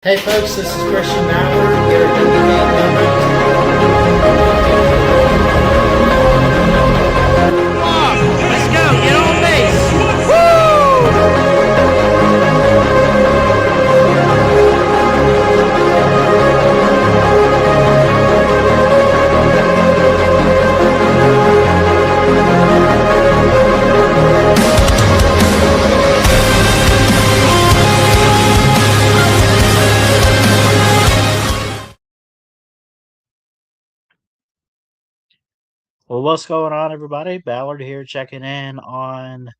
Hey folks, this is Christian Bauer here at Let's go. Get on base. Well, what's going on, everybody? Ballard here, checking in on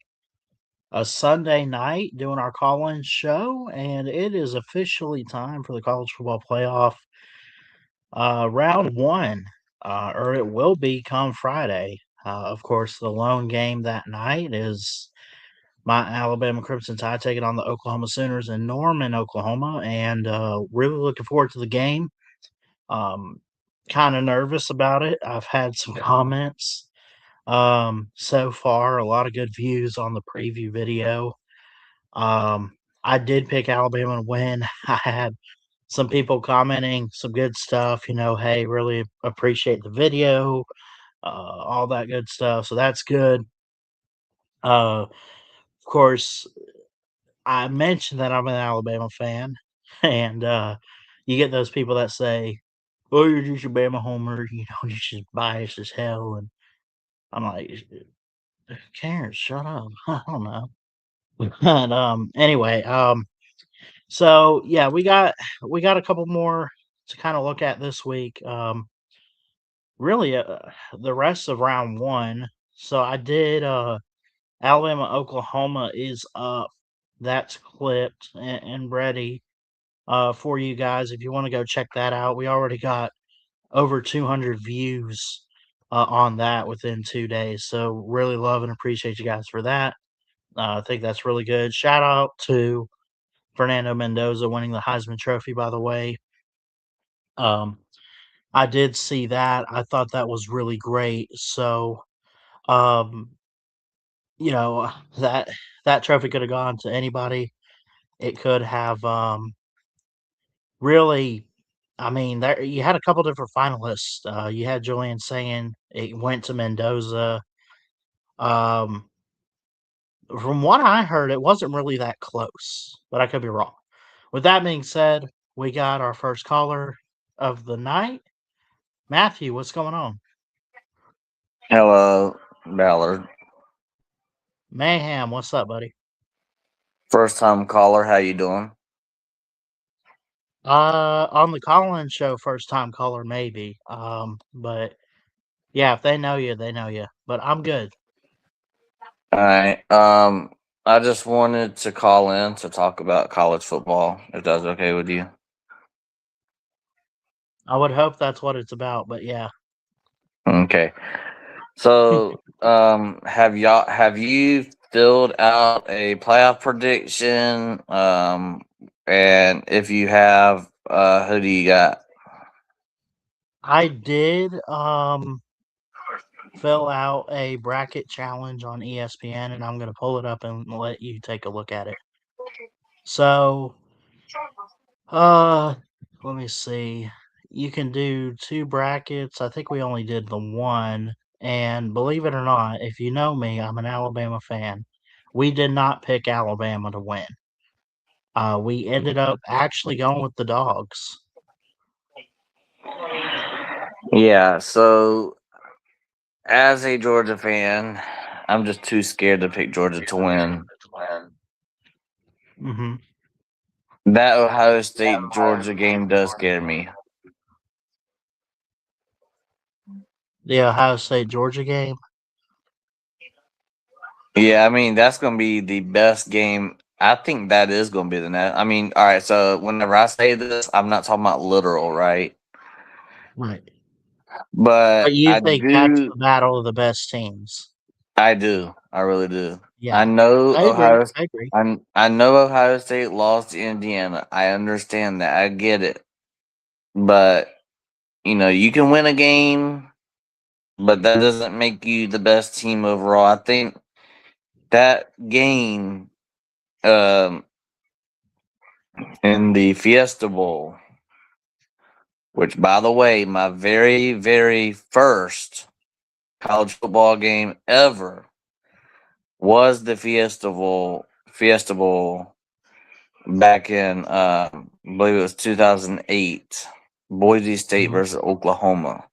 a Sunday night, doing our call-in show, and it is officially time for the college football playoff round one, or it will be come Friday. Of course, the lone game that night is my Alabama Crimson Tide taking on the Oklahoma Sooners in Norman, Oklahoma, and really looking forward to the game. Kind of nervous about it. I've had some comments so far, a lot of good views on the preview video. I did pick Alabama to win. I had some people commenting some good stuff, hey, really appreciate the video, all that good stuff. So that's good. Of course, I mentioned that I'm an Alabama fan, and you get those people that say, "Oh, you're just a Bama homer, you're just biased as hell," and I'm like, "Who cares? Shut up." I don't know. But anyway, so yeah, we got a couple more to kind of look at this week. Really, the rest of round one. So I did Alabama Oklahoma is up. That's clipped and ready for you guys if you want to go check that out. We already got over 200 views on that within 2 days. So really love and appreciate you guys for that. I think that's really good. Shout out to Fernando Mendoza winning the Heisman Trophy, by the way. Um, I did see that. I thought that was really great. So, um, you know, that trophy could have gone to anybody. It could have really. I mean, there you had a couple different finalists. You had Julian saying it went to Mendoza. Um, from what I heard, it wasn't really that close, but I could be wrong. With that being said, we got our first caller of the night. Matthew, what's going on? Hello, Ballard. Mayhem, what's up, buddy? First time caller, how you doing? On the call-in show, first time caller, maybe. But yeah, if they know you, they know you. But I'm good. Alright. I just wanted to call in to talk about college football, if that's okay with you. I would hope that's what it's about, but yeah. Okay. So, have you filled out a playoff prediction? And if you have, who do you got? I did fill out a bracket challenge on ESPN, and I'm gonna pull it up and let you take a look at it. So, let me see. You can do 2 brackets. I think we only did the one. And believe it or not, if you know me, I'm an Alabama fan. We did not pick Alabama to win. We ended up actually going with the dogs. Yeah, so as a Georgia fan, I'm just too scared to pick Georgia to win. Hmm That Ohio State Georgia game does scare me. The Ohio State Georgia game. Yeah, I mean that's gonna be the best game. I think that is gonna be the net. I mean, all right. So whenever I say this, I'm not talking about literal, right? Right. But But you I think that's do, the battle of the best teams? I do, I really do. Yeah. I know I agree. Ohio. I agree. I know Ohio State lost to Indiana. I understand that. I get it. But you can win a game, but that doesn't make you the best team overall. I think that game, um, in the Fiesta Bowl, which, by the way, my very, very first college football game ever was the Fiesta Bowl. Fiesta Bowl back in, I believe it was 2008, Boise State versus Oklahoma.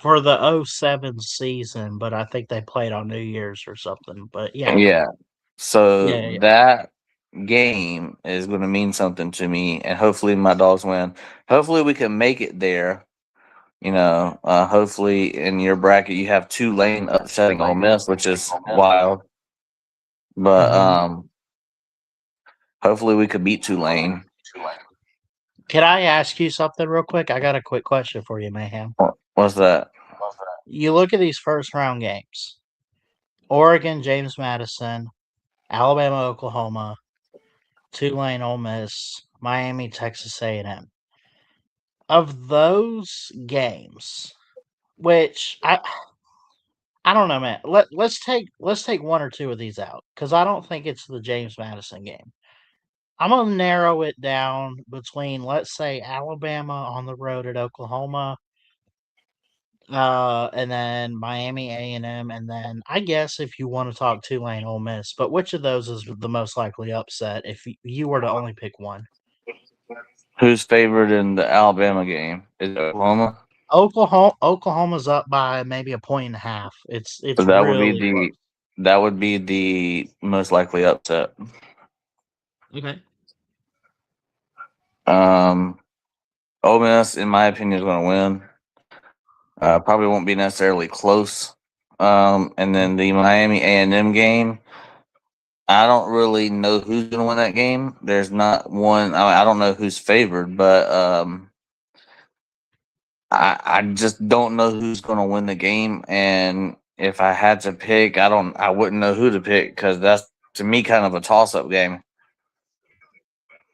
For the 07 season, but I think they played on New Year's or something. But yeah. Yeah. So Yeah. that game is going to mean something to me, and hopefully my dogs win. Hopefully we can make it there. Hopefully in your bracket you have Tulane upsetting Ole Miss, which is wild. But hopefully we could beat Tulane. Can I ask you something real quick? I got a quick question for you, Mayhem. What's that? You look at these first round games: Oregon, James Madison; Alabama, Oklahoma; Tulane, Ole Miss; Miami, Texas A&M. Of those games, which I don't know, man. Let's take one or two of these out because I don't think it's the James Madison game. I'm gonna narrow it down between, let's say, Alabama on the road at Oklahoma, and then Miami A&M, and then I guess if you want to talk Tulane, Ole Miss. But which of those is the most likely upset if you were to only pick one? Who's favored in the Alabama game? Is it Oklahoma? Oklahoma's up by maybe a point and a half. It's So really close. that would be the most likely upset. Okay. Ole Miss, in my opinion, is going to win. Probably won't be necessarily close. And then the Miami A&M game, I don't really know who's going to win that game. There's not one. I don't know who's favored, but I just don't know who's going to win the game. And if I had to pick, I wouldn't know who to pick because that's to me kind of a toss-up game.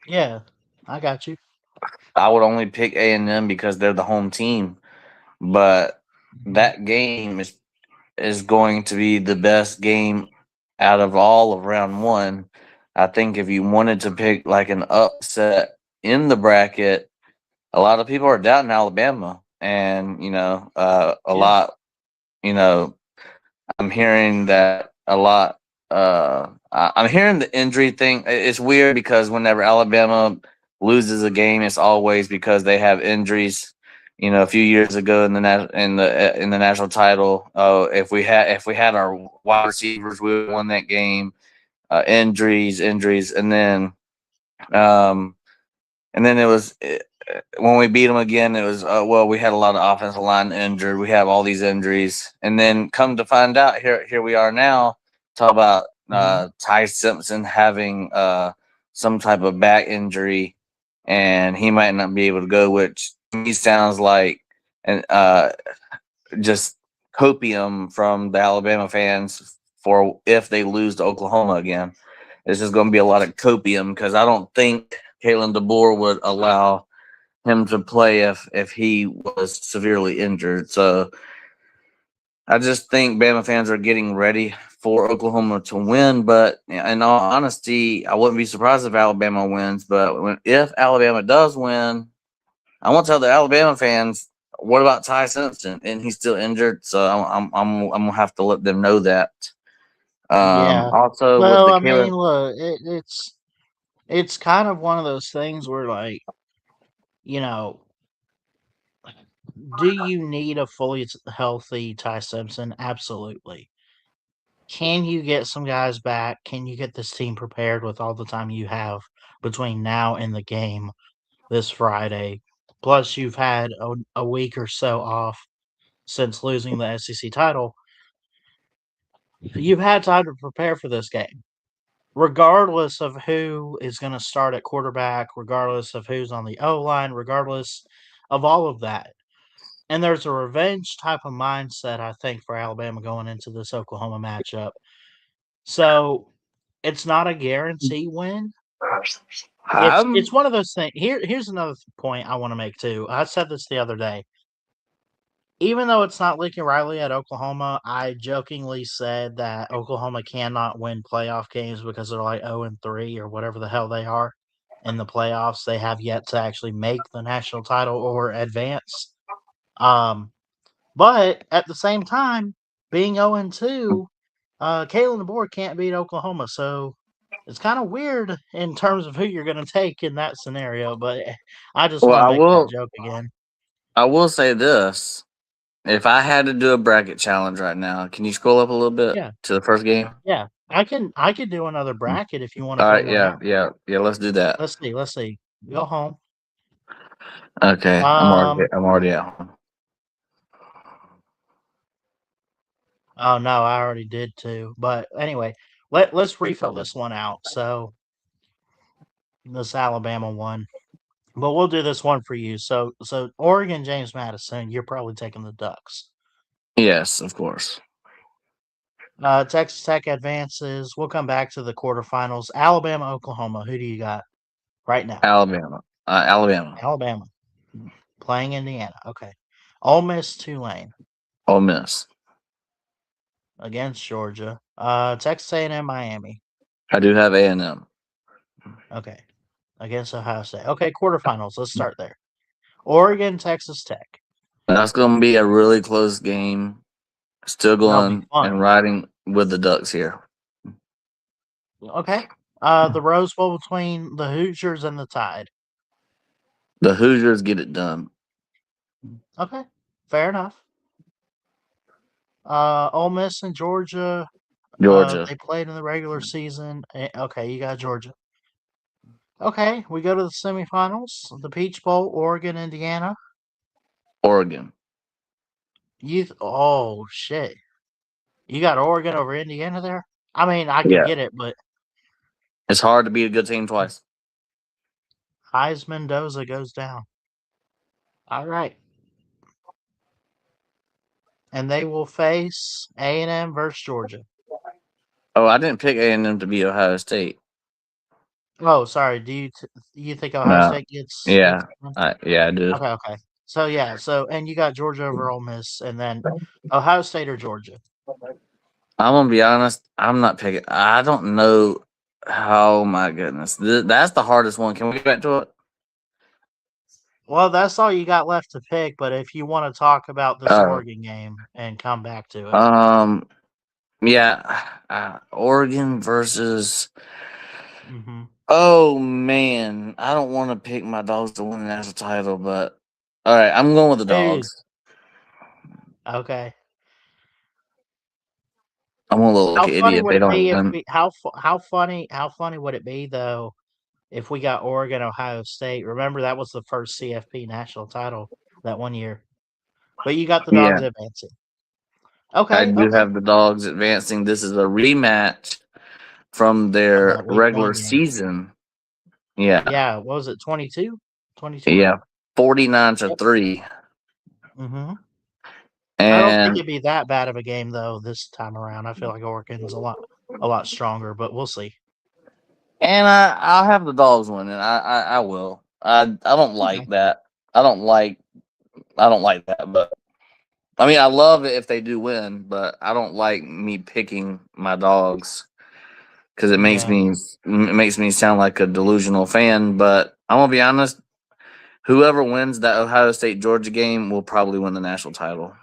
Yeah, I got you. I would only pick A&M because they're the home team, but that game is going to be the best game out of all of round one. I think if you wanted to pick like an upset in the bracket, a lot of people are doubting Alabama, and a lot. You know, I'm hearing that a lot. I'm hearing the injury thing. It's weird because whenever Alabama loses a game, it's always because they have injuries. A few years ago in the national title, if we had our wide receivers, we would have won that game. Injuries, um, and then it was when we beat them again. It was well, we had a lot of offensive line injured. We have all these injuries, and then come to find out, here we are now. Talk about Ty Simpson having some type of back injury, and he might not be able to go, which to me sounds like and just copium from the Alabama fans for if they lose to Oklahoma again. This is going to be a lot of copium because I don't think Kalen DeBoer would allow him to play if he was severely injured. So I just think Bama fans are getting ready for Oklahoma to win. But in all honesty, I wouldn't be surprised if Alabama wins. But if Alabama does win, I want to tell the Alabama fans, what about Ty Simpson? And he's still injured, so I'm gonna have to let them know that. Yeah. Also with Well, the I mean, Caleb, look, it's kind of one of those things where, like, you know, do you need a fully healthy Ty Simpson? Absolutely. Can you get some guys back? Can you get this team prepared with all the time you have between now and the game this Friday? Plus, you've had a week or so off since losing the SEC title. You've had time to prepare for this game, regardless of who is going to start at quarterback, regardless of who's on the O line, regardless of all of that. And there's a revenge type of mindset, I think, for Alabama going into this Oklahoma matchup. So it's not a guarantee win. It's one of those things. Here's another point I want to make too. I said this the other day. even though it's not Lincoln Riley at Oklahoma, I jokingly said that Oklahoma cannot win playoff games because they're like 0-3 or whatever the hell they are in the playoffs. They have yet to actually make the national title or advance. But at the same time, being 0-2, Kalen DeBoer can't beat Oklahoma, so it's kind of weird in terms of who you're going to take in that scenario. But I just Well, want to make that joke again. I will say this. If I had to do a bracket challenge right now, can you scroll up a little bit Yeah, to the first game? yeah. I could do another bracket if you want to All throw right, one out. yeah. Let's do that. Let's see. Go home. Okay, I'm already at home. Oh no, I already did too. But anyway, let's refill this one out. So this Alabama one. But we'll do this one for you. So Oregon, James Madison, you're probably taking the Ducks. Yes, of course. Texas Tech advances. We'll come back to the quarterfinals. Alabama, Oklahoma. Who do you got right now? Alabama. Alabama. Playing Indiana. Okay. Ole Miss, Tulane. Ole Miss. Against Georgia. Texas A&M, Miami. I do have A&M. Okay. Against Ohio State. Okay, quarterfinals. Let's start there. Oregon, Texas Tech. That's going to be a really close game. Still That'll be going fun. and riding with the Ducks here. Okay. The Rose Bowl between the Hoosiers and the Tide. The Hoosiers get it done. Okay. Fair enough. Ole Miss and Georgia. Georgia. They played in the regular season. Okay, you got Georgia. Okay, we go to the semifinals. The Peach Bowl, Oregon, Indiana. Oregon. Oh shit! You got Oregon over Indiana there. I mean, I can Yeah. get it, but It's hard to beat a good team twice. Heisman Mendoza goes down. All right, and they will face A&M versus Georgia. Oh, I didn't pick A&M to beat Ohio State. Oh, sorry. Do you think Ohio State gets? Yeah, gets I do. Okay. So yeah, and you got Georgia over Ole Miss, and then Ohio State or Georgia. I'm gonna be honest. I'm not picking. I don't know. Oh my goodness, that's the hardest one. Can we get back to it? Well, that's all you got left to pick. But if you want to talk about this Oregon game and come back to it, yeah, Oregon versus. Mm-hmm. Oh man, I don't want to pick my dogs to win the national title, but all right, I'm going with the dogs. Okay. I'm gonna look like an idiot if they don't win. How funny would it be though if we got Oregon, Ohio State? Remember that was the first CFP national title that one year. But you got the dogs advancing. Okay. I do have the dogs advancing. This is a rematch from their regular season. Yeah. Yeah. What was it? 22? 22? Yeah. 49-3. Mm-hmm. And I don't think it'd be that bad of a game though this time around. I feel like Oregon's a lot stronger, but we'll see. And I'll have the dogs winning. I will. I don't like that. I don't like that, but I mean I love it if they do win, but I don't like me picking my dogs because it makes me sound like a delusional fan. But I'm gonna be honest, whoever wins that Ohio State Georgia game will probably win the national title.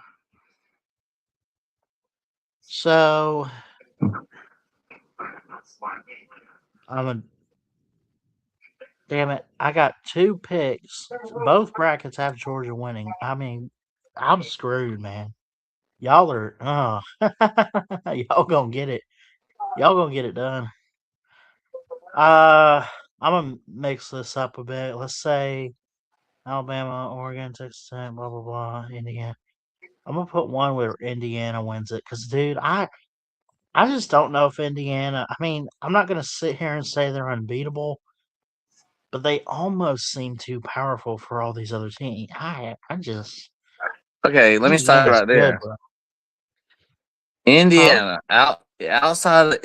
So damn it, I got 2 picks. Both brackets have Georgia winning. I mean, I'm screwed, man. Y'all are y'all gonna get it. Y'all gonna get it done. I'm gonna mix this up a bit. Let's say Alabama, Oregon, Texas Tech, blah blah blah, Indiana. I'm gonna put one where Indiana wins it, cause dude, I just don't know if Indiana. I mean, I'm not gonna sit here and say they're unbeatable, but they almost seem too powerful for all these other teams. I just okay. Let me start right there. Good, Indiana outside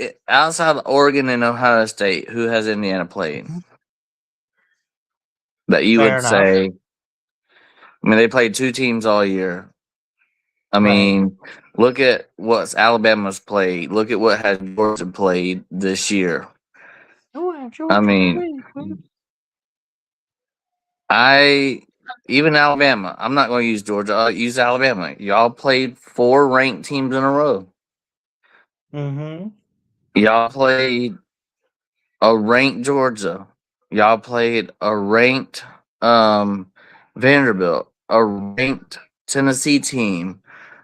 of Oregon and Ohio State, who has Indiana played? That you would say. I mean, they played 2 teams all year. I Right. mean, look at what Alabama's played. Look at what has Georgia played this year. I mean, even Alabama. I'm not going to use Georgia. I'll use Alabama. Y'all played 4 ranked teams in a row. Mm-hmm. Y'all played a ranked Georgia. Y'all played a ranked Vanderbilt, a ranked Tennessee team,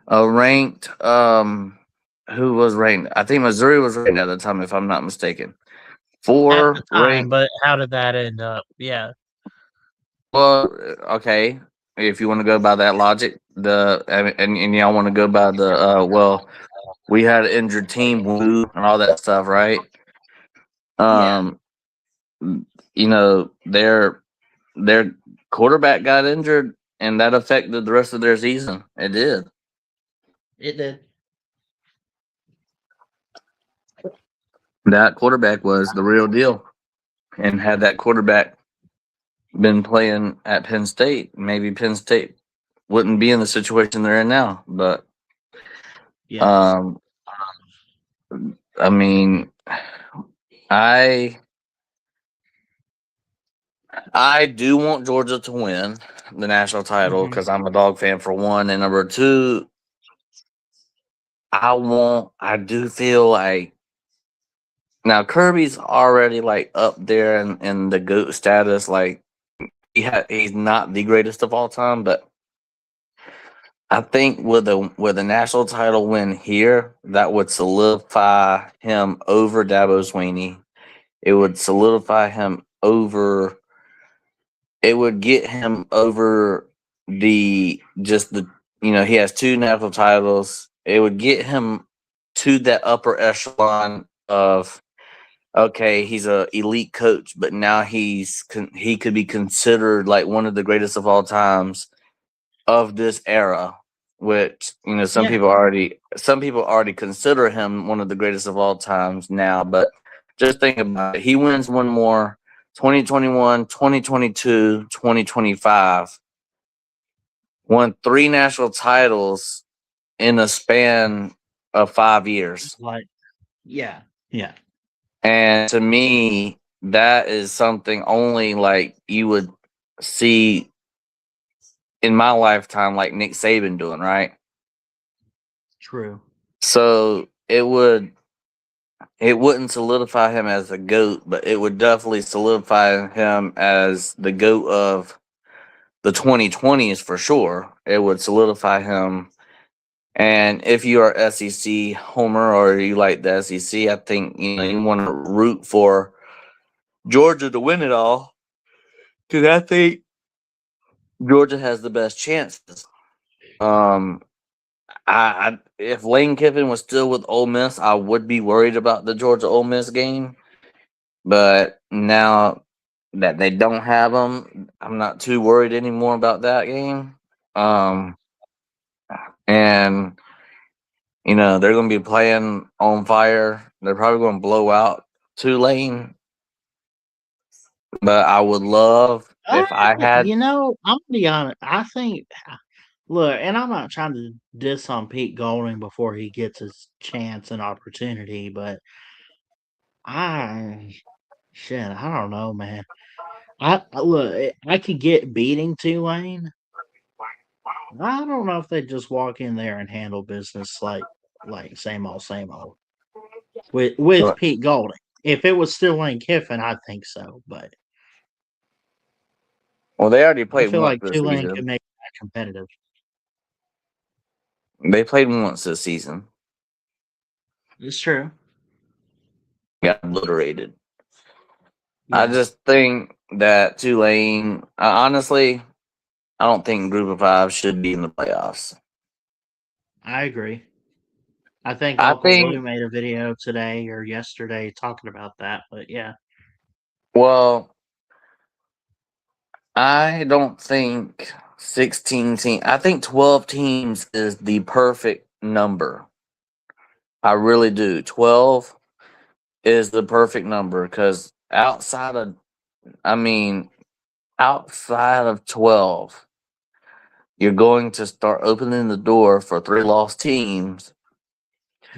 a ranked who was ranked? I think Missouri was ranked at the time, if I'm not mistaken. At the 4 time, ranked. but how did that end up? Yeah. Well, okay. If you want to go by that logic, and y'all want to go by the well, we had an injured team, Woo, and all that stuff, right? Yeah. You know, their quarterback got injured, and that affected the rest of their season. It did. It did. That quarterback was the real deal, and had that quarterback been playing at Penn State, maybe Penn State wouldn't be in the situation they're in now. But Yes. I mean, I do want Georgia to win the national title Mhm. because I'm a dog fan for one, and number two, I do feel like now Kirby's already like up there in the GOAT status. Like he's not the greatest of all time, but I think with a national title win here, that would solidify him over Dabo Swinney. It would solidify him over. It would get him over the he has 2 national titles. It would get him to that upper echelon of okay, he's a elite coach, but now he could be considered like one of the greatest of all times of this era, which Yeah. some people already consider him one of the greatest of all times now. But just think about it. He wins one more 2021, 2022, 2025, won 3 national titles in a span of 5 years. Like, yeah. Yeah. And to me, that is something only like you would see in my lifetime, like Nick Saban doing, right? True. So it wouldn't solidify him as a GOAT, but it would definitely solidify him as the GOAT of the 2020s for sure. It would solidify him. And if you are SEC homer or you like the SEC, I think you want to root for Georgia to win it all because I think Georgia has the best chances. If Lane Kiffin was still with Ole Miss, I would be worried about the Georgia Ole Miss game. But now that they don't have him, I'm not too worried anymore about that game. Um, and they're going to be playing on fire. They're probably going to blow out Tulane. But I would love if I had. I'm gonna be honest. I think, look, and I'm not trying to diss on Pete Golding before he gets his chance and opportunity, but I, shit, I don't know, man. Look, I could get beating Tulane. I don't know if they just walk in there and handle business like same old, same old with Pete Golding. If it was still Lane Kiffin, I think so, but Well, they already I played feel once like this Tulane could season. make that competitive. They played once this season. It's true. Got obliterated. Yeah. I just think that Tulane, honestly, I don't think Group of Five should be in the playoffs. I agree. I think I Uncle think, Lou made a video today or yesterday talking about that, but yeah. well, I don't think 16 teams, I think 12 teams is the perfect number. I really do. 12 is the perfect number because outside of 12, you're going to start opening the door for 3-loss teams.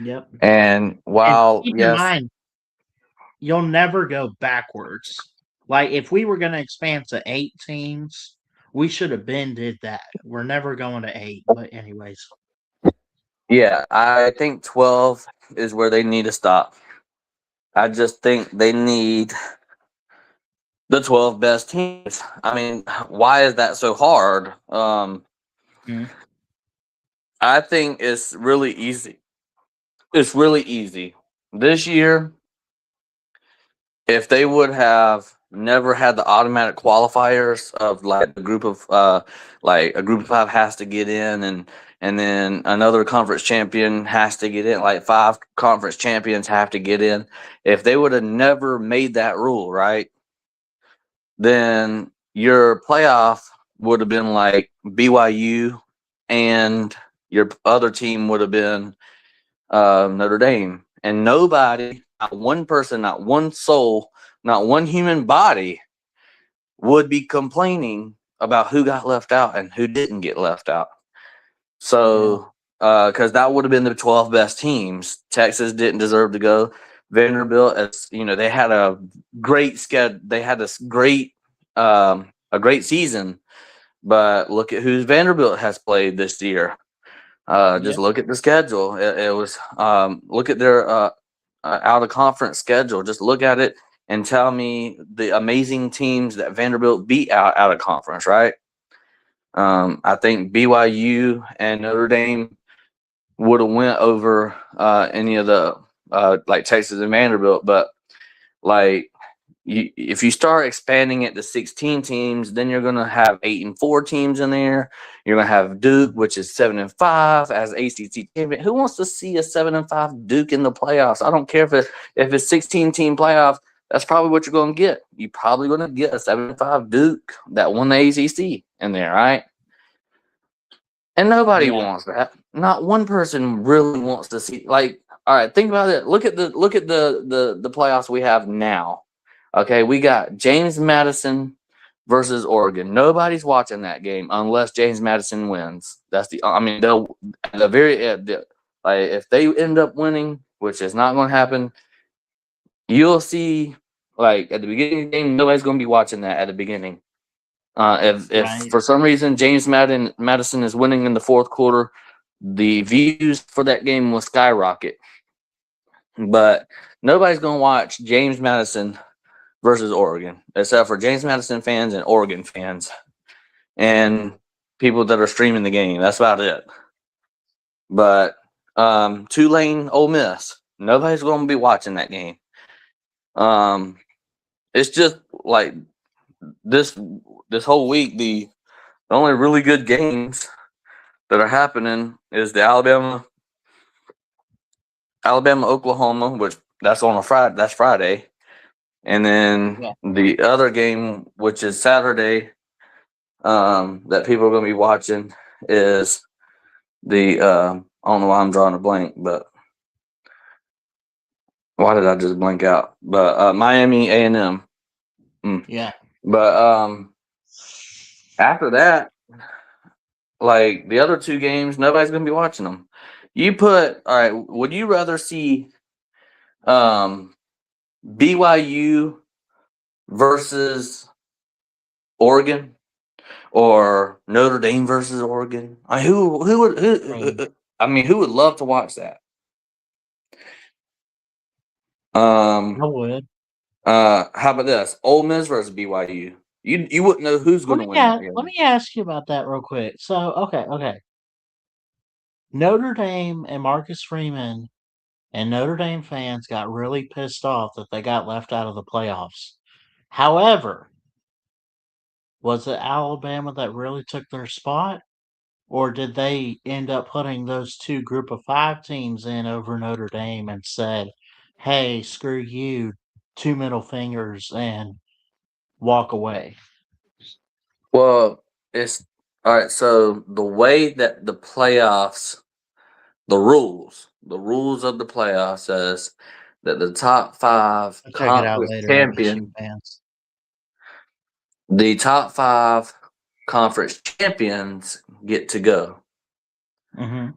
Yep. And while keep in yes, mind, you'll never go backwards. Like if we were going to expand to 8 teams, we should have been did that. We're never going to 8. But anyways, yeah, I think 12 is where they need to stop. I just think they need the 12 best teams. I mean, why is that so hard? I think it's really easy. It's really easy. This year, if they would have never had the automatic qualifiers of like a group of like a group of 5 has to get in, and then another conference champion has to get in, like 5 conference champions have to get in. If they would have never made that rule, right, then your playoff would have been like BYU, and your other team would have been Notre Dame, and nobody, not one person, not one soul, not one human body would be complaining about who got left out and who didn't get left out. So, because that would have been the 12 best teams. Texas didn't deserve to go. Vanderbilt, as you know, they had a great schedule. They had this great, a great season. But look at who Vanderbilt has played this year. Just look at the schedule. It was look at their out of conference schedule. Just look at it and tell me the amazing teams that Vanderbilt beat out of conference, right? I think BYU and Notre Dame would have went over any of the like Texas and Vanderbilt, but like if you start expanding it to 16 teams, then you're going to have 8-4 teams in there. You're going to have Duke, which is 7-5 as ACC champion. Who wants to see a 7-5 Duke in the playoffs? I don't care if it's 16 team playoff. That's probably what you're going to get. You're probably going to get a 7-5 Duke that won the ACC in there, right? And nobody wants that. Not one person really wants to see. Like, all right, think about it. Look at the playoffs we have now. Okay, we got James Madison versus Oregon. Nobody's watching that game unless James Madison wins. That's I mean, they'll at the very end, like if they end up winning, which is not going to happen, you'll see like at the beginning of the game, nobody's going to be watching that at the beginning. If for some reason James Madison is winning in the fourth quarter, the views for that game will skyrocket. But nobody's going to watch James Madison versus Oregon, except for James Madison fans and Oregon fans and people that are streaming the game. That's about it. But Tulane, Ole Miss, nobody's going to be watching that game. It's just like this whole week, the only really good games that are happening is the Alabama, Oklahoma, which that's on a Friday. That's Friday. And then the other game, which is Saturday, that people are going to be watching is the I don't know why I'm drawing a blank, but why did I just blank out? But Miami A&M. Yeah. But after that, like the other 2 games, nobody's going to be watching them. You put all right. Would you rather see BYU versus Oregon or Notre Dame versus Oregon? Who would love to watch that? I would. How about this? Ole Miss versus BYU. You wouldn't know who's going to win that game. Let me ask you about that real quick. So, okay. Notre Dame and Marcus Freeman and Notre Dame fans got really pissed off that they got left out of the playoffs. However, was it Alabama that really took their spot? Or did they end up putting those 2 group of 5 teams in over Notre Dame and said, hey, screw you, 2 middle fingers, and walk away? Well, it's all right. So the way that the playoffs, the rules of the playoffs says that the top 5 I'll check it out conference later, FSU champion, fans. the top 5 conference champions get to go. Mm-hmm.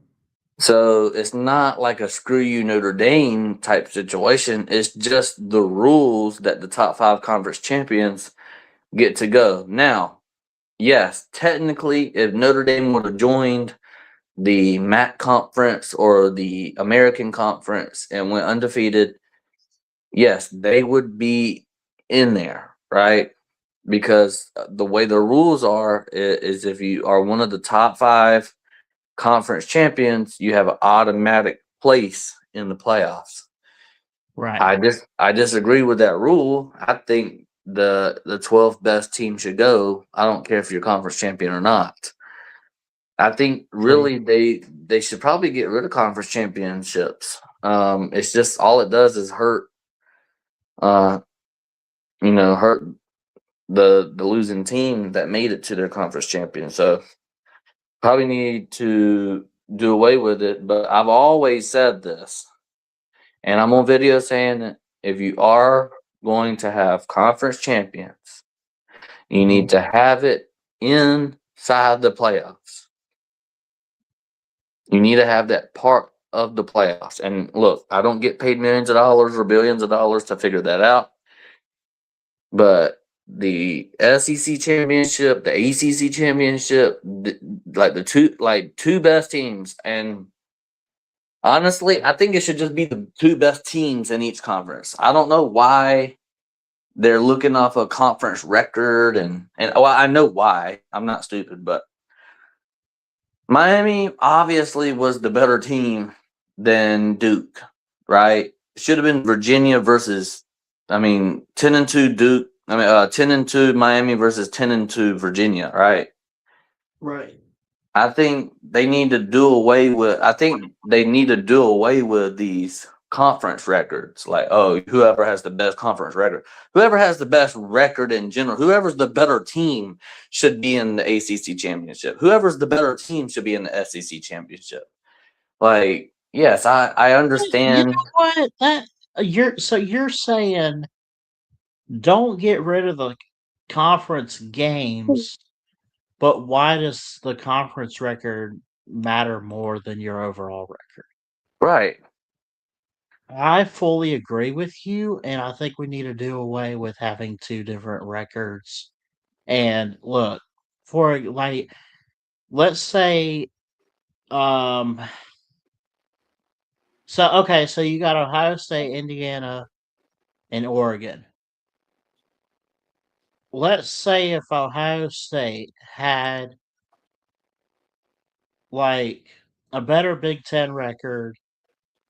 So it's not like a screw you Notre Dame type situation. It's just the rules that the top 5 conference champions get to go. Now, yes, technically, if Notre Dame would have joined the MAC conference or the American conference and went undefeated, yes, they would be in there, right? Because the way the rules are is if you are one of the top 5 conference champions, you have an automatic place in the playoffs. Right. I disagree with that rule. I think the 12th best team should go. I don't care if you're conference champion or not. I think really they should probably get rid of conference championships. It's just all it does is hurt hurt the losing team that made it to their conference champion. So probably need to do away with it. But I've always said this, and I'm on video saying that if you are going to have conference champions, you need to have it inside the playoffs. You need to have that part of the playoffs. And look, I don't get paid millions of dollars or billions of dollars to figure that out. But the SEC championship, the ACC championship, the two best teams, and honestly, I think it should just be the 2 best teams in each conference. I don't know why they're looking off a conference record, and well, I know why. I'm not stupid, but Miami obviously was the better team than Duke, right? It should have been Virginia versus, 10-2 Duke. 10-2 Miami versus 10-2 Virginia, right? Right. I think they need to do away with. I think they need to do away with these conference records. Like, oh, whoever has the best conference record, whoever has the best record in general, whoever's the better team should be in the ACC championship. Whoever's the better team should be in the SEC championship. Like, yes, I You understand. know what? You're saying don't get rid of the conference games, but why does the conference record matter more than your overall record? Right. I fully agree with you, and I think we need to do away with having 2 different records. And look, for like, let's say, um, so you got Ohio State, Indiana, and Oregon. Let's say if Ohio State had like a better Big Ten record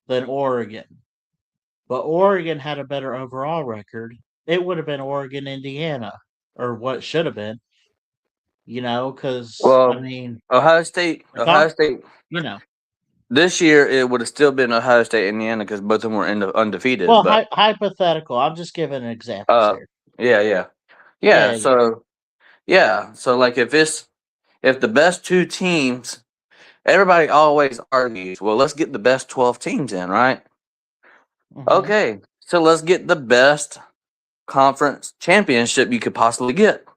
than Oregon, but Oregon had a better overall record, it would have been Oregon, Indiana, or what should have been, because I Well, mean, Ohio State, the comp, you know, this year it would have still been Ohio State, Indiana, because both of them were undefeated. well, But hypothetical. I'm just giving examples uh, here. yeah. Yeah, yeah. So like if the best 2 teams, everybody always argues, well, let's get the best 12 teams in, right? Hmm. Okay, so let's get the best conference championship you could possibly get. Right.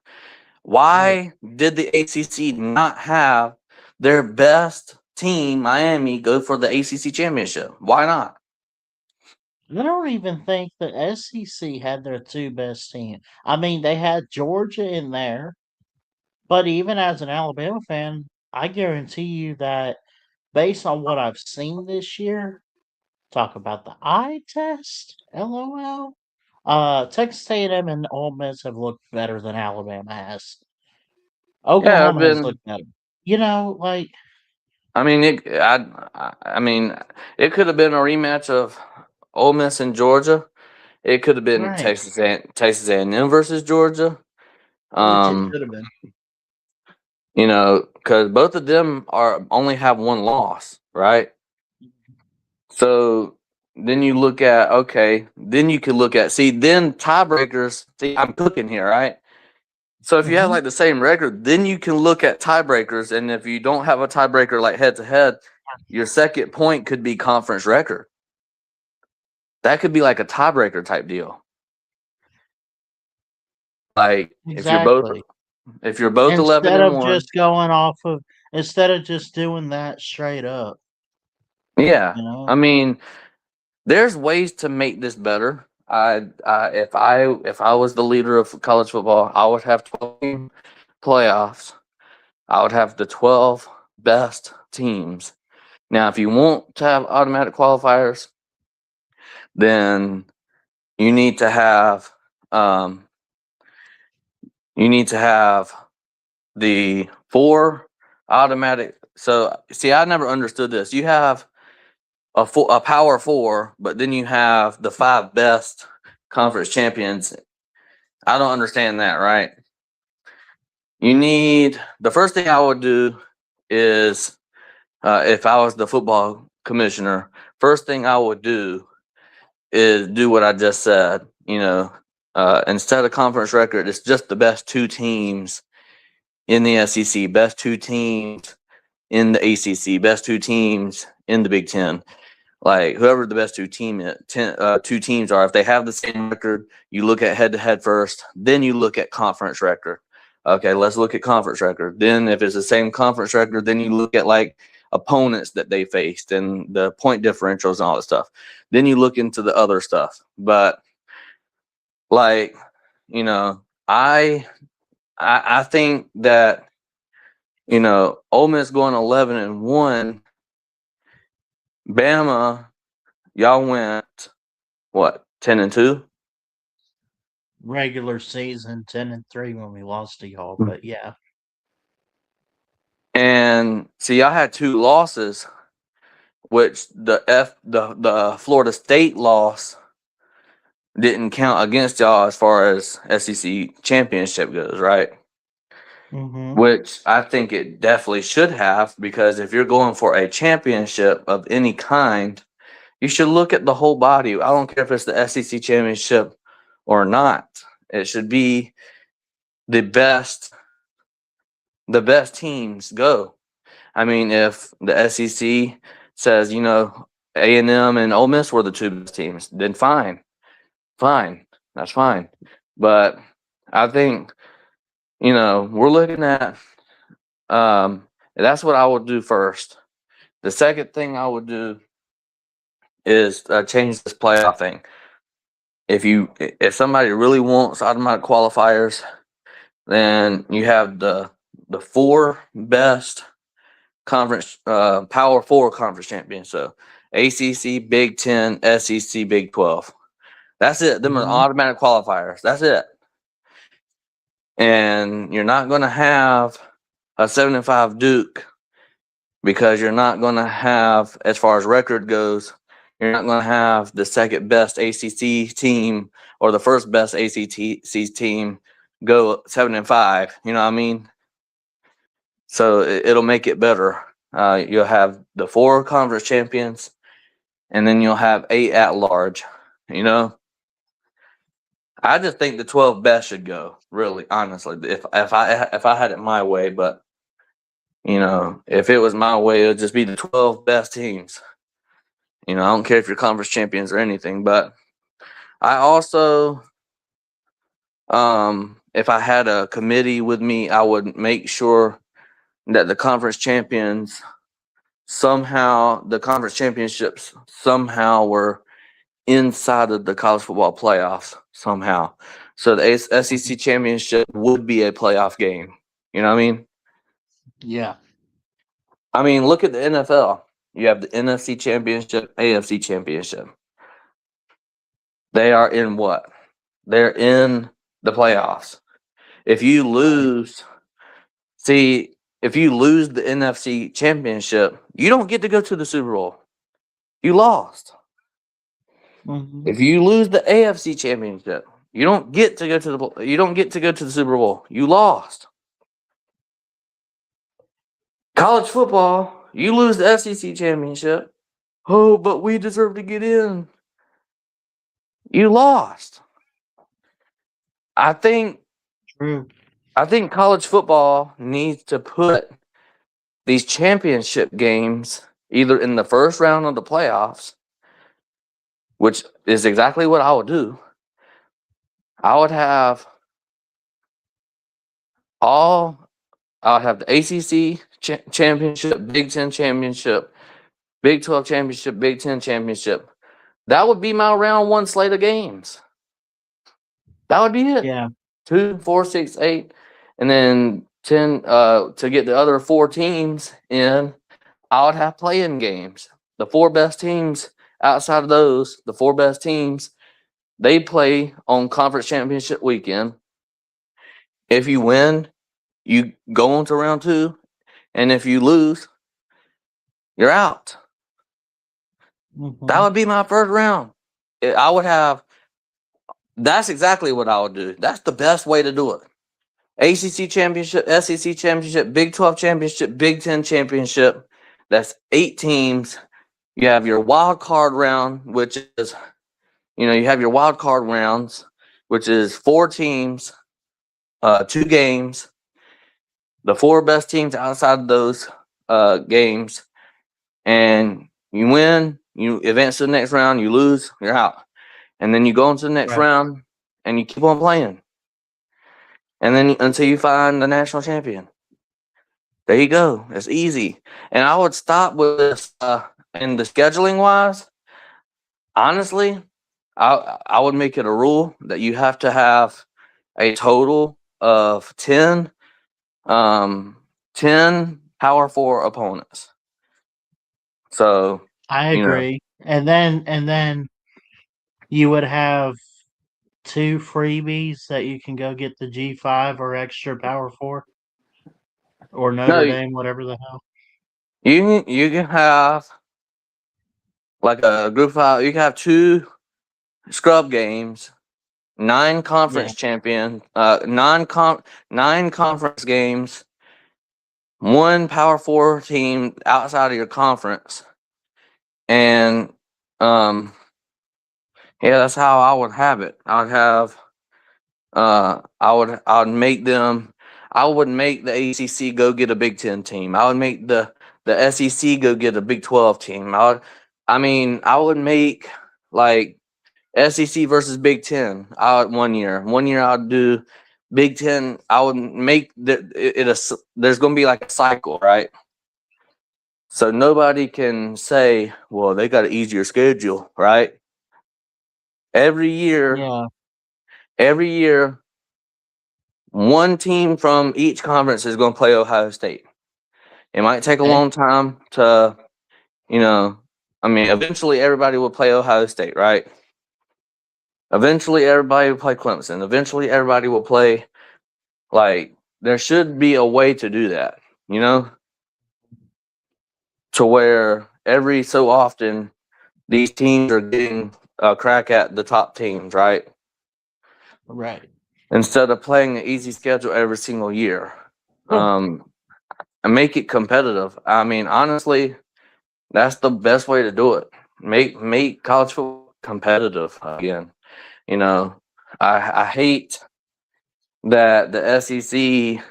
Why did the ACC not have their best team, Miami, go for the ACC championship? Why not? I don't even think the SEC had their 2 best teams. I mean, they had Georgia in there, but even as an Alabama fan, I guarantee you that based on what I've seen this year, talk about the eye test, LOL. Texas A&M and Ole Miss have looked better than Alabama has. Yeah, I've Oklahoma has been. looked better. Like I mean, it could have been a rematch of Ole Miss and Georgia. It could have been right, Texas A&M versus Georgia. Which it should have been. Because both of them only have 1 loss, right? So then you look at then you could look at then tiebreakers. See, I'm cooking here, right? So if you have hmm like the same record, then you can look at tiebreakers, and if you don't have a tiebreaker like head to head, your second point could be conference record. That could be like a tiebreaker type deal. Like if you're both exactly. If you're both 11 Instead and of 1, just going off of, instead of just doing that straight up, yeah. you know? I mean, there's ways to make this better. If I was the leader of college football, I would have 12 team playoffs. I would have the 12 best teams. Now, if you want to have automatic qualifiers, then you need to have um, you need to have the 4 automatic. So, see, I never understood this. You have a power 4, but then you have the 5 best conference champions. I don't understand that, right? You need the first thing I would do is if I was the football commissioner, first thing I would do is do what I just said. Instead of conference record, it's just the best 2 teams in the SEC, best 2 teams in the ACC, best 2 teams in the Big Ten. Like whoever the best 2 teams are, if they have the same record, you look at head-to-head first, then you look at conference record. Okay, let's look at conference record. Then if it's the same conference record, then you look at like opponents that they faced and the point differentials and all that stuff. Then you look into the other stuff. But like, I think that Ole Miss going 11-1, Bama, y'all went what, 10-2? Regular season 10-3 when we lost to y'all, but yeah. And see, y'all had 2 losses, which the Florida State loss didn't count against y'all as far as SEC championship goes, right? Mm-hmm. Which I think it definitely should have, because if you're going for a championship of any kind, you should look at the whole body. I don't care if it's the SEC championship or not. It should be the best teams go. I mean, if the SEC says, A&M and Ole Miss were the 2 best teams, then fine, that's fine. But I think, we're looking at, that's what I would do first. The second thing I would do is change this playoff thing. If somebody really wants automatic qualifiers, then you have the 4 best conference, Power 4 conference champions. So ACC, Big 10, SEC, Big 12. That's it. Them are automatic qualifiers. That's it. And you're not going to have a 7-5 Duke, because you're not going to have, as far as record goes, you're not going to have the second best ACC team or the first best ACC team go 7-5. You know what I mean? So it'll make it better. You'll have the 4 conference champions, and then you'll have 8 at large. I just think the 12 best should go. Really, honestly, if I had it my way, but if it was my way, it would just be the 12 best teams. I don't care if you're conference champions or anything, but I also, if I had a committee with me, I would make sure that the conference championships somehow were inside of the college football playoffs somehow. So the SEC championship would be a playoff game. You know what I mean? Yeah. I mean, look at the NFL. You have the NFC championship, AFC championship. They are in what? They're in the playoffs. If you lose the NFC championship, you don't get to go to the Super Bowl. You lost. Mm-hmm. If you lose the AFC championship, you don't get to go to the Super Bowl. You lost. College football, you lose the SEC championship. Oh, but we deserve to get in. You lost. I think True. college football needs to put these championship games either in the first round of the playoffs, which is exactly what I would do. I would have I'll have the ACC championship, Big Ten championship, Big 12 championship, Big 10 championship. That would be my round one slate of games. That would be it. Yeah. 2, 4, 6, 8, and then 10 to get the other 4 teams in. I would have play-in games. The 4 best teams outside of those, the 4 best teams, they play on conference championship weekend. If you win, you go on to round 2, and if you lose, you're out. Mm-hmm. That would be my first round. I would have. That's exactly what I would do. That's the best way to do it. ACC championship, SEC championship, Big 12 championship, Big 10 championship. That's 8 teams. You have your wild card round, which is, you have your wild card rounds, which is 4 teams, 2 games. The 4 best teams outside of those games, and you win, you advance to the next round. You lose, you're out, and then you go into the next round, and you keep on playing, and then until you find the national champion. There you go. It's easy. And I would stop with this in the scheduling wise. Honestly, I would make it a rule that you have to have a total of 10 Power 4 opponents. So I agree. And then you would have 2 freebies that you can go get the G5 or extra Power 4 or Notre Dame, whatever the hell. You can have like a group 5. You can have 2 scrub games, 9 conference champion, 9 conference games, 1 Power 4 team outside of your conference, and that's how I would have it. I would have I would make them. I would make the ACC go get a Big 10 team. I would make the SEC go get a Big 12 team. I would make like SEC versus Big 10 out 1 year. 1 year I'd do Big 10. I would make there's going to be like a cycle, right? So nobody can say, well, they got an easier schedule, right? Every year, one team from each conference is going to play Ohio State. It might take a long time to, eventually everybody will play Ohio State, right? Eventually everybody will play Clemson. Eventually everybody will play, there should be a way to do that, to where every so often these teams are getting a crack at the top teams, right? Right. Instead of playing an easy schedule every single year. And make it competitive. Honestly, that's the best way to do it. Make college football competitive again. I hate that the SEC,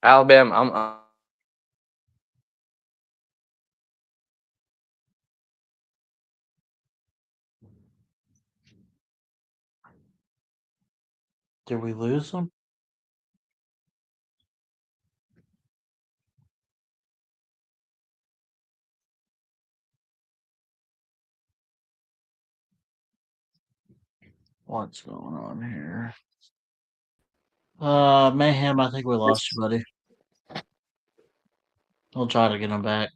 Alabama. Did we lose them? What's going on here? Mayhem, I think we lost you, buddy. We'll try to get him back.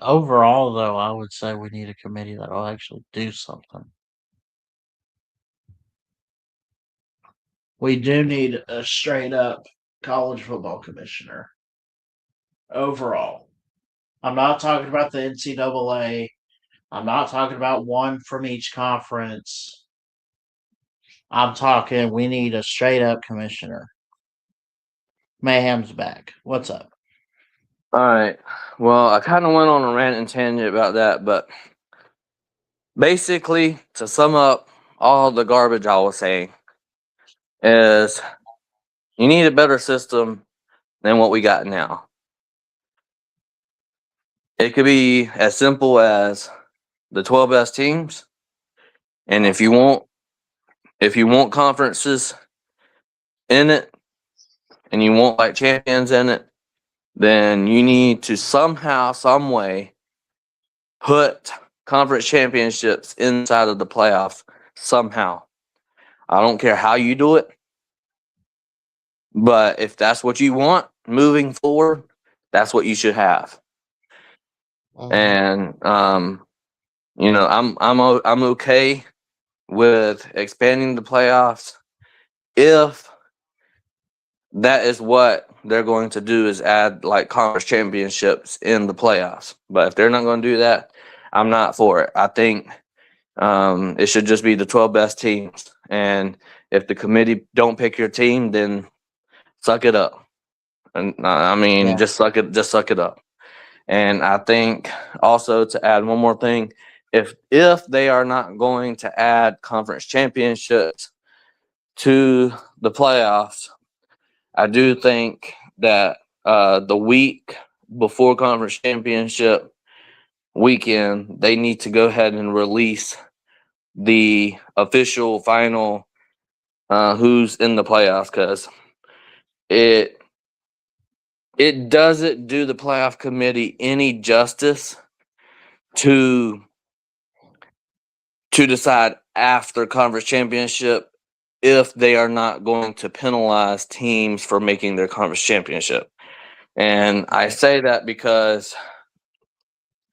Overall, though, I would say we need a committee that will actually do something. We do need a straight up college football commissioner. Overall. I'm not talking about the NCAA. I'm not talking about one from each conference. I'm talking we need a straight up commissioner. Mayhem's back. What's up? All right. Well, I kind of went on a rant and tangent about that, but basically, to sum up all the garbage I was saying, is you need a better system than what we got now. It could be as simple as the 12 best teams, and if you want conferences in it, and you want like champions in it, then you need to somehow, some way, put conference championships inside of the playoffs somehow. I don't care how you do it, but if that's what you want moving forward, that's what you should have. And I'm okay with expanding the playoffs if that is what they're going to do, is add like conference championships in the playoffs. But if they're not going to do that, I'm not for it. I think it should just be the 12 best teams. And if the committee don't pick your team, then suck it up. And just suck it up. And I think also, to add one more thing, if they are not going to add conference championships to the playoffs, I do think that the week before conference championship weekend, they need to go ahead and release the official final who's in the playoffs, because it doesn't do the playoff committee any justice to decide after conference championship if they are not going to penalize teams for making their conference championship. And I say that because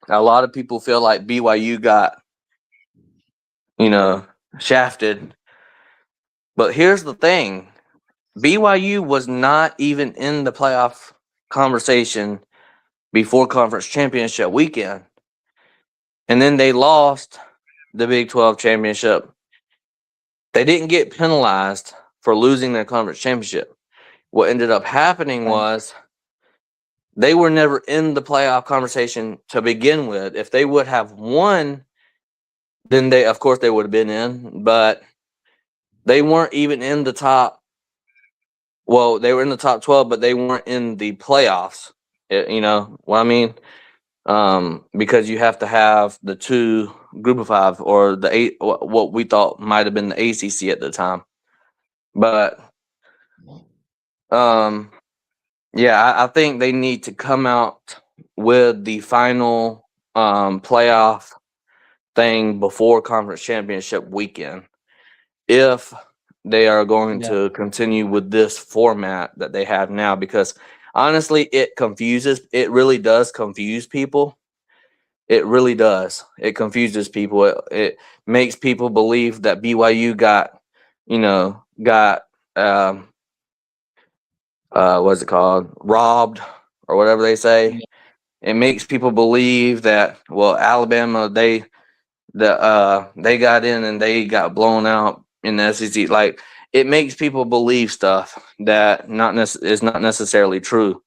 a lot of people feel like BYU got, shafted. But here's the thing. BYU was not even in the playoff conversation before conference championship weekend. And then they lost the Big 12 championship. They didn't get penalized for losing their conference championship. What ended up happening was they were never in the playoff conversation to begin with. If they would have won, then they would have been in, but they weren't even in the top. Well, they were in the top 12, but they weren't in the playoffs. You know what I mean? Because you have to have the two group of five, or the eight, what we thought might have been the ACC at the time. But I think they need to come out with the final playoff thing before conference championship weekend, if they are going to continue with this format that they have now, because honestly, it really does confuse people. It really does. It confuses people. It makes people believe that BYU got what's it called? Robbed, or whatever they say. It makes people believe that, well, Alabama, they got in and they got blown out in the SEC. Like, it makes people believe stuff that is not necessarily true.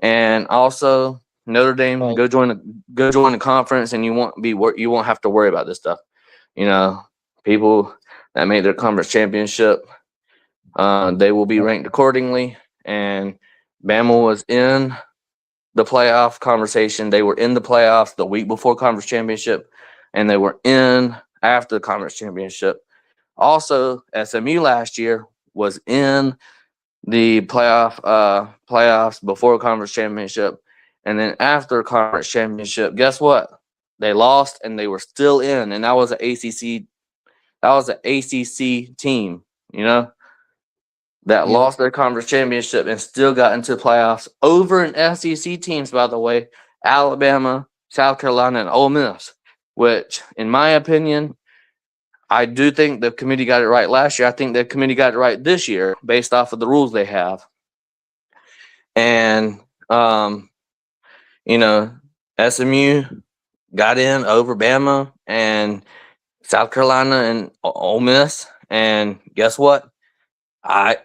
And also, Notre Dame, go join the conference, and you won't have to worry about this stuff. People that made their conference championship, they will be ranked accordingly. And Bama was in the playoff conversation. They were in the playoffs the week before conference championship, and they were in after the conference championship. Also, SMU last year was in the playoffs before conference championship, and then after conference championship, guess what? They lost, and they were still in, and that was an ACC. That was an ACC team, that lost their conference championship and still got into playoffs over an SEC teams, by the way, Alabama, South Carolina, and Ole Miss, which, in my opinion, I do think the committee got it right last year. I think the committee got it right this year based off of the rules they have. And, SMU got in over Bama and South Carolina and Ole Miss. And guess what?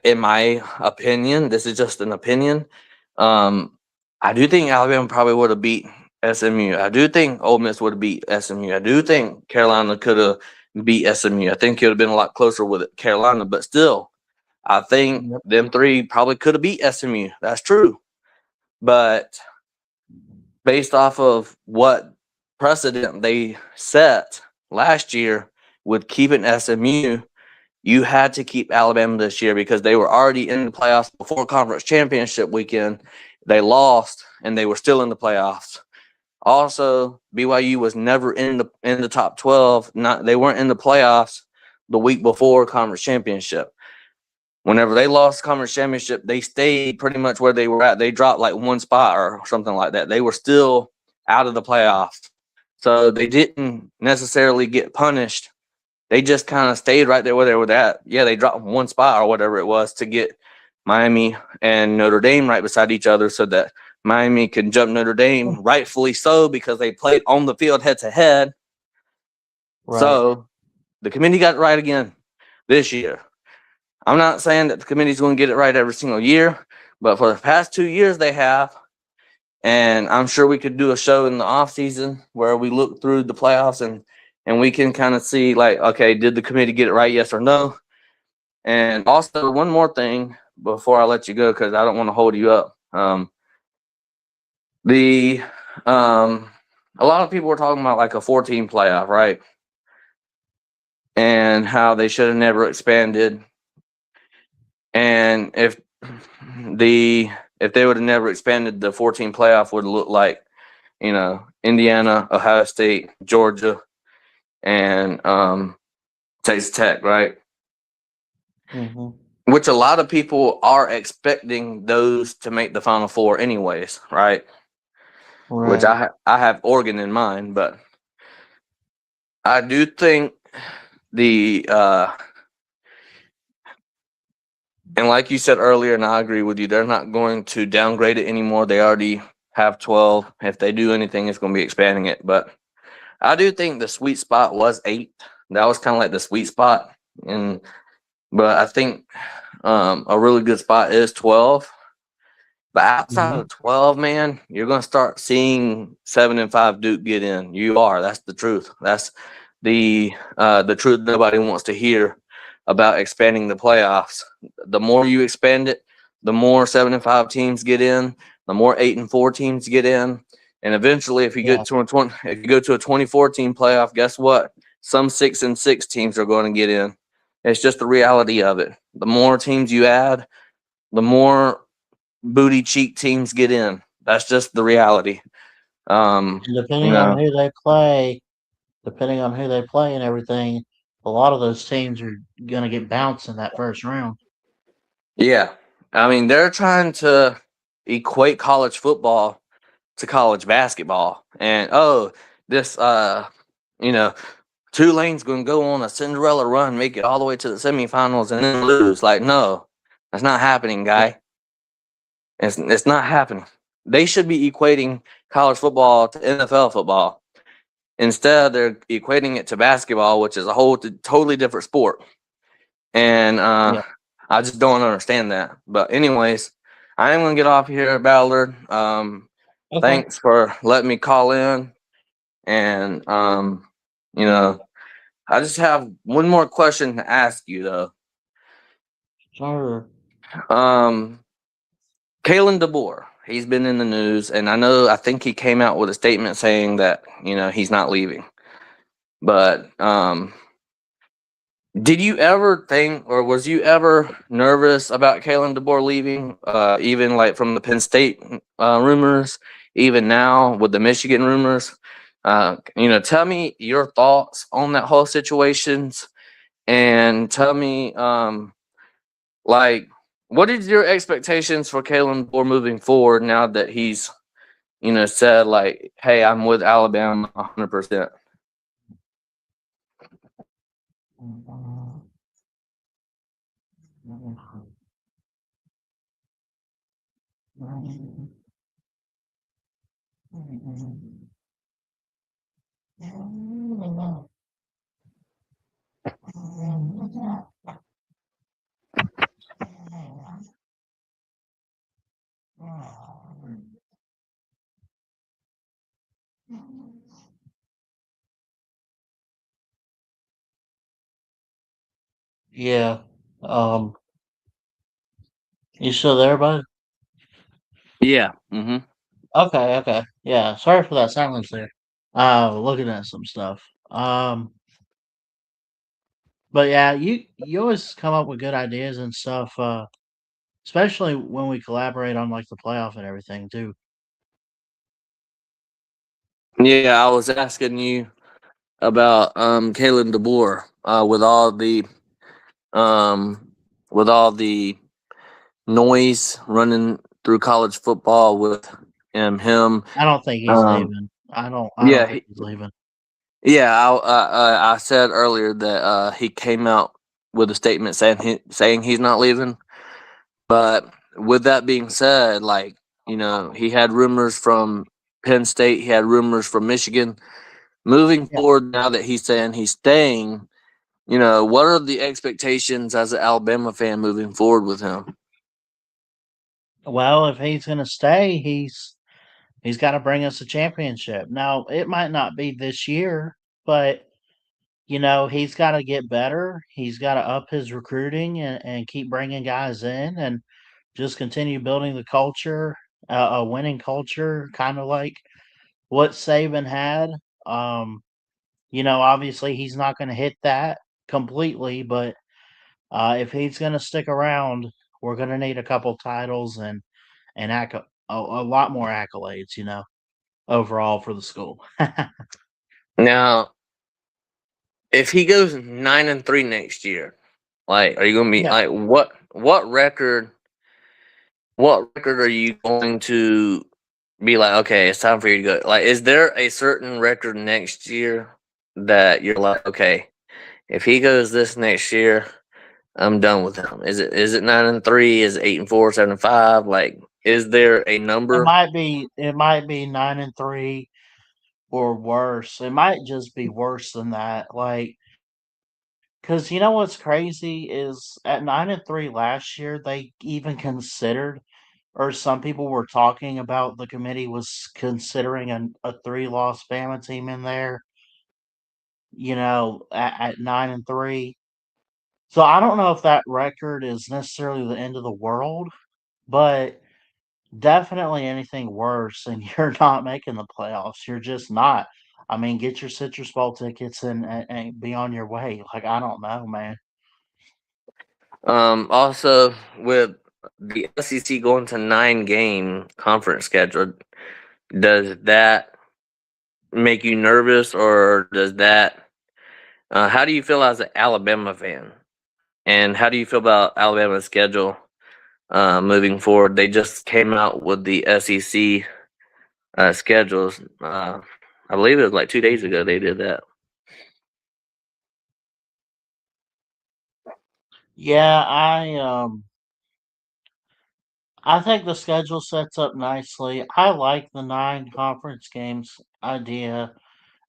In my opinion, this is just an opinion, I do think Alabama probably would have beat SMU. I do think Ole Miss would have beat SMU. I do think Carolina could have beat SMU. I think it would have been a lot closer with Carolina, but still, I think them three probably could have beat SMU. That's true. But based off of what precedent they set last year with keeping SMU, you had to keep Alabama this year because they were already in the playoffs before conference championship weekend. They lost and they were still in the playoffs. Also, BYU was never in the top 12. They weren't in the playoffs the week before conference championship. Whenever they lost conference championship, they stayed pretty much where they were at. They dropped like one spot or something like that. They were still out of the playoffs. So they didn't necessarily get punished. They just kind of stayed right there where they were at. Yeah, they dropped one spot or whatever it was to get Miami and Notre Dame right beside each other so that Miami can jump Notre Dame, rightfully so, because they played on the field head to head. So the committee got it right again this year. I'm not saying that the committee's going to get it right every single year, but for the past 2 years they have. And I'm sure we could do a show in the off season where we look through the playoffs and we can kind of see like, okay, did the committee get it right? Yes or no? And also one more thing before I let you go, because I don't want to hold you up. A lot of people were talking about like a 14 playoff, right? And how they should have never expanded. And if they would have never expanded, the 14 playoff would look like, Indiana, Ohio State, Georgia, and Texas Tech, right? Mm-hmm. Which a lot of people are expecting those to make the Final Four anyways, right? Which I have Oregon in mind, but I do think and like you said earlier, and I agree with you, they're not going to downgrade it anymore. They already have 12. If they do anything, it's going to be expanding it. But I do think the sweet spot was 8. That was kind of like the sweet spot. But I think a really good spot is 12. But outside of 12, man, you're going to start seeing 7 and 5 Duke get in. You are. That's the truth. That's the truth nobody wants to hear about expanding the playoffs. The more you expand it, the more 7 and 5 teams get in, the more 8 and 4 teams get in, and eventually, if you go to a 24 team playoff, guess what? Some 6 and 6 teams are going to get in. It's just the reality of it. The more teams you add, the more booty cheek teams get in. That's just the reality. And depending on who they play and everything, a lot of those teams are going to get bounced in that first round. Yeah. I mean, they're trying to equate college football to college basketball. And, this, Tulane's going to go on a Cinderella run, make it all the way to the semifinals, and then lose. Like, no, that's not happening, guy. It's not happening. They should be equating college football to NFL football. Instead, they're equating it to basketball, which is a whole totally different sport. And I just don't understand that. But anyways, I am going to get off here, Ballard. Thanks for letting me call in. And, I just have one more question to ask you, though. Sure. Kalen DeBoer, he's been in the news, and I think he came out with a statement saying that, he's not leaving. But did you ever think, or was you ever nervous about Kalen DeBoer leaving, even like from the Penn State rumors, even now with the Michigan rumors? Tell me your thoughts on that whole situations, and tell me, what is your expectations for Kalen DeBoer moving forward now that he's, said like, hey, I'm with Alabama 100%. Yeah. You still there, bud? Yeah. Mm-hmm. Okay. Yeah, sorry for that silence there. Looking at some stuff. But yeah, you always come up with good ideas and stuff, especially when we collaborate on like the playoff and everything too. Yeah, I was asking you about Kalen DeBoer um with all the noise running through college football with him. I don't think he's Um, leaving. I don't yeah, think he's leaving. yeah. I said earlier that he came out with a statement saying he's not leaving. But with that being said, like he had rumors from Penn State, he had rumors from Michigan. Moving Yeah. forward, now that he's saying he's staying, what are the expectations as an Alabama fan moving forward with him? Well, if he's gonna stay, he's got to bring us a championship. Now, it might not be this year, but he's got to get better. He's got to up his recruiting and keep bringing guys in and just continue building the culture, a winning culture, kind of like what Saban had. Um, obviously he's not going to hit that completely, but if he's going to stick around, we're going to need a couple titles and a lot more accolades, overall for the school. Now, if he goes 9-3 next year, like, are you going to be Yeah. like what record? What record are you going to be like? Okay, it's time for you to go. Like, is there a certain record next year that you're like, okay, if he goes this next year, I'm done with him. Is it 9-3? Is it 8-4, 7-5? Like, is there a It number? might be it might be 9-3 or worse. It might just be worse than that. Like, cause you know what's crazy is at 9-3 last year, they even considered, or some people were talking about the committee was considering a 3-loss Bama team in there, at 9-3. So I don't know if that record is necessarily the end of the world, but definitely anything worse and you're not making the playoffs. You're just not. I mean, get your Citrus Bowl tickets and be on your way. Like, I don't know, man. Also, with the SEC going to 9-game conference schedule, does that make you nervous, or does that? How do you feel as an Alabama fan, and how do you feel about Alabama's schedule moving forward? They just came out with the SEC schedules. I believe it was like 2 days ago they did that. Yeah, I think the schedule sets up nicely. I like the 9 conference games idea,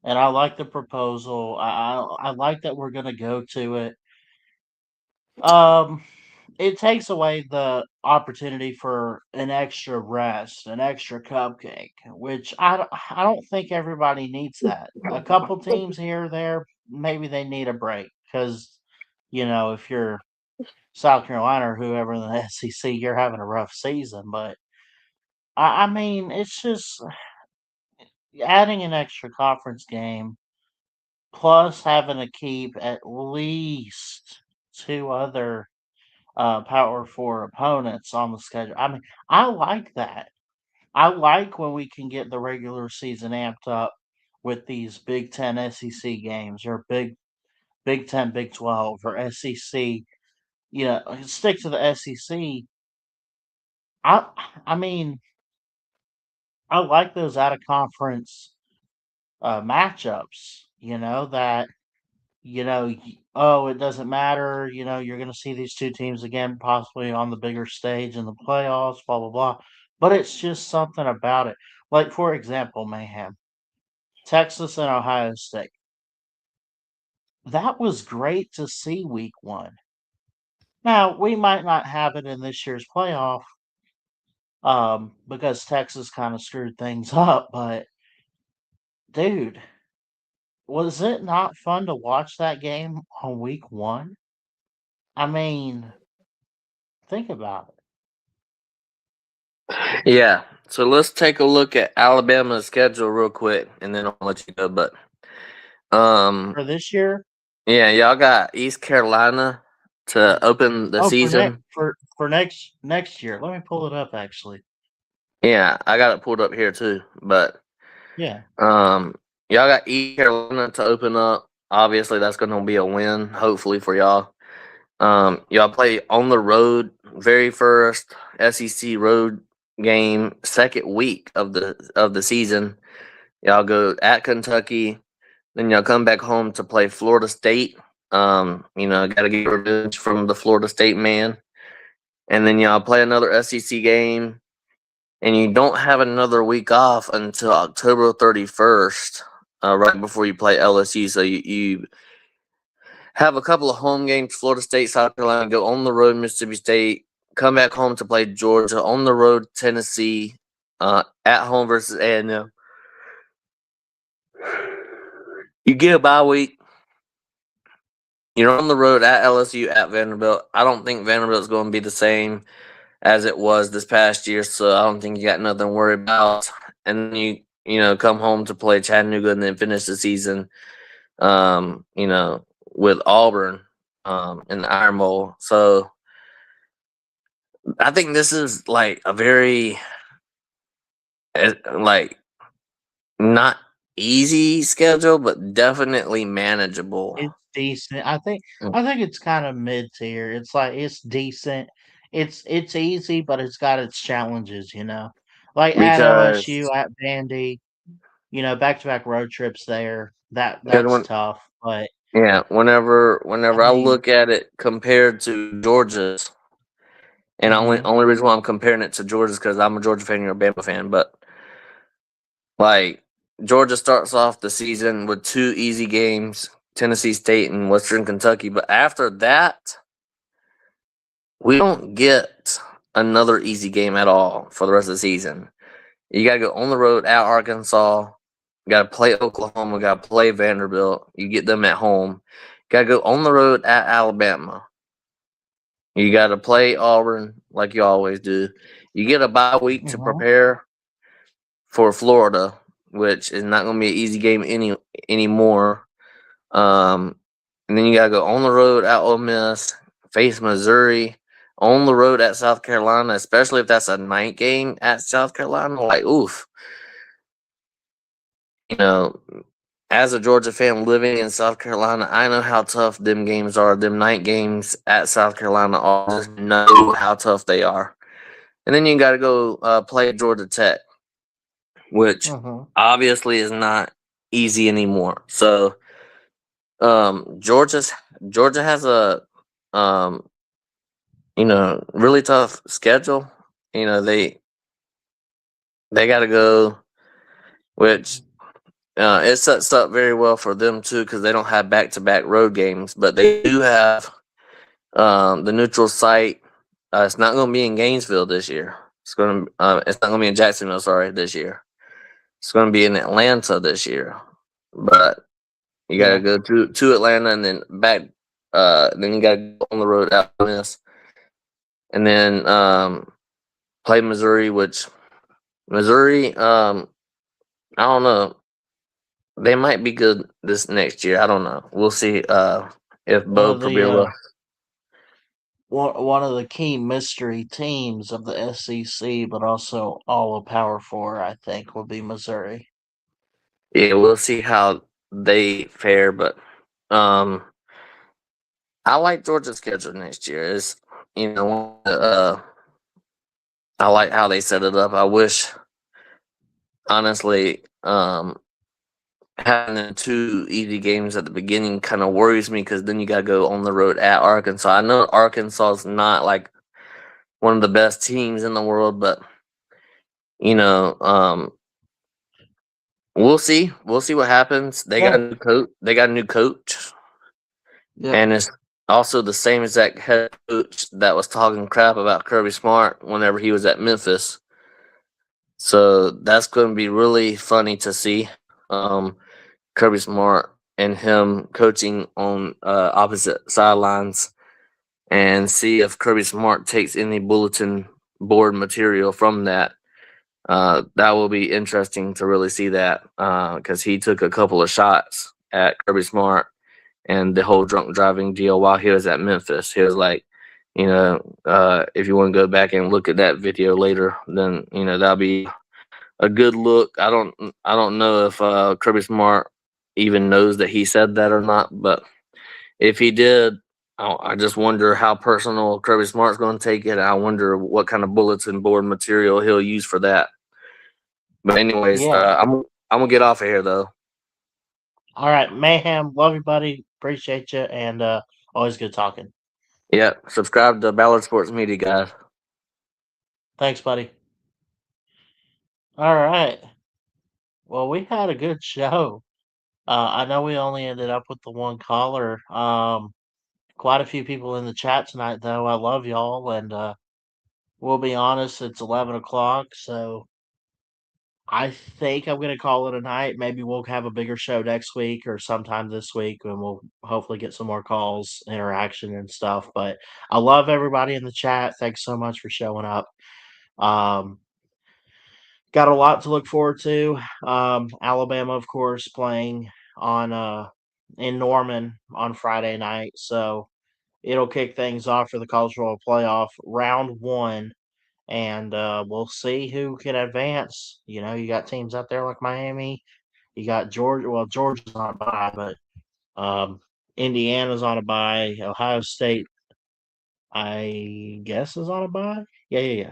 and I like the proposal. I like that we're gonna go to it. Um, it takes away the opportunity for an extra rest, an extra cupcake, which I don't think everybody needs that. A couple teams here or there, maybe they need a break because, if you're South Carolina or whoever in the SEC, you're having a rough season. But I mean, it's just adding an extra conference game plus having to keep at least 2 other Power Four opponents on the schedule. I mean, I like that. I like when we can get the regular season amped up with these Big Ten SEC games or Big Ten, Big 12 or SEC. Stick to the SEC. I I mean, I like those out of conference matchups. That oh, it doesn't matter. You're going to see these two teams again, possibly on the bigger stage in the playoffs, blah, blah, blah. But it's just something about it. Like, for example, Mayhem, Texas and Ohio State. That was great to see week 1. Now, we might not have it in this year's playoff because Texas kind of screwed things up. But, dude, was it not fun to watch that game on week 1? I mean, think about it. Yeah. So let's take a look at Alabama's schedule real quick, and then I'll let you go. But For this year? yeah, y'all got East Carolina to open the Oh, season. for next year. Let me pull it up actually. Yeah, I got it pulled up here too. But Yeah. y'all got East Carolina to open up. Obviously, that's going to be a win, hopefully for y'all. Y'all play on the road, very first SEC road game, second week of the season. Y'all go at Kentucky, then y'all come back home to play Florida State. Got to get revenge from the Florida State man, and then y'all play another SEC game, and you don't have another week off until October 31st, right before you play LSU. So you have a couple of home games: Florida State, South Carolina. Go on the road, Mississippi State. Come back home to play Georgia. On the road, Tennessee. At home versus A&M. You get a bye week. You're on the road at LSU, at Vanderbilt. I don't think Vanderbilt's going to be the same as it was this past year, so I don't think you got nothing to worry about. And then you come home to play Chattanooga and then finish the season, with Auburn in the Iron Bowl. So I think this is like a very like not easy schedule, but definitely manageable. It's decent. I think Mm. I think it's kind of mid tier. It's like it's decent. It's easy, but it's got its challenges, you know. Like at Because LSU, at Vandy, back to back road trips there. because That's tough. But whenever I I mean, look at it compared to Georgia's, and only mhm, only reason why I'm comparing it to Georgia's because I'm a Georgia fan, you're a Bama fan, but like Georgia starts off the season with two easy games, Tennessee State and Western Kentucky, but after that, we don't get another easy game at all for the rest of the season. You got to go on the road at Arkansas. You got to play Oklahoma. Got to play Vanderbilt. You get them at home. Got to go on the road at Alabama. You got to play Auburn like you always do. You get a bye week to mhm, prepare for Florida, which is not going to be an easy game anymore. Um, and then you got to go on the road at Ole Miss, face Missouri, on the road at South Carolina, especially if that's a night game at South Carolina. Like, oof. You know, as a Georgia fan living in South Carolina, I know how tough them games are. Them night games at South Carolina, I just know how tough they are. And then you got to go play Georgia Tech, which mhm. obviously is not easy anymore. So, Georgia has a um, really tough schedule. They got to go, which it sets up very well for them too because they don't have back-to-back road games, but they do have the neutral site. It's not going to be in Gainesville this year. It's not going to be in Jacksonville. Sorry, this year. It's going to be in Atlanta this year. But you got to Yeah. go to Atlanta and then back. Then you got to go on the road out this, and then play Missouri, which Missouri. I don't know. They might be good this next year. I don't know. We'll see if One Bo of the Prabila. one of the key mystery teams of the SEC, but also all of Power Four, I think, will be Missouri. Yeah, we'll see how they fare. But um, I like Georgia's schedule next year. It's I like how they set it up. I wish, honestly, having the two easy games at the beginning kind of worries me because then you got to go on the road at Arkansas. I know Arkansas is not like one of the best teams in the world, but you know, we'll see. We'll see what happens. They got Yeah. a new coach. They got a new coach, Yep. and it's also the same exact head coach that was talking crap about Kirby Smart whenever he was at Memphis. So that's going to be really funny to see. Kirby Smart and him coaching on opposite sidelines and see if Kirby Smart takes any bulletin board material from that. That will be interesting to really see that because he took a couple of shots at Kirby Smart and the whole drunk driving deal while he was at Memphis. He was like, if you want to go back and look at that video later, then that'll be a good look. I don't know if Kirby Smart even knows that he said that or not, but if he did, I just wonder how personal Kirby Smart's going to take it. I wonder what kind of bulletin board material he'll use for that. But anyways, Yeah. I'm gonna get off of here though. All right, Mayhem. Love you, buddy. Appreciate you, and always good talking. Yeah, subscribe to Ballard Sports Media, guys. Thanks, buddy. All right. Well, we had a good show. I know we only ended up with the one caller. Quite a few people in the chat tonight, though. I love y'all, and we'll be honest, it's 11 o'clock, so I think I'm going to call it a night. Maybe we'll have a bigger show next week or sometime this week, and we'll hopefully get some more calls, interaction, and stuff. But I love everybody in the chat. Thanks so much for showing up. Got a lot to look forward to. Alabama, of course, playing on in Norman on Friday night, so it'll kick things off for the College Football Playoff round one, and we'll see who can advance. You got teams out there like Miami. You got Georgia. Well, Georgia's on a bye, but Indiana's on a bye. Ohio State, I guess, is on a bye. Yeah.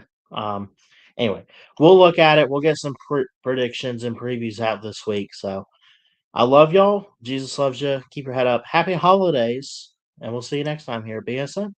Anyway, we'll look at it. We'll get some predictions and previews out this week. So I love y'all. Jesus loves you. Keep your head up. Happy holidays, and we'll see you next time here at BSN.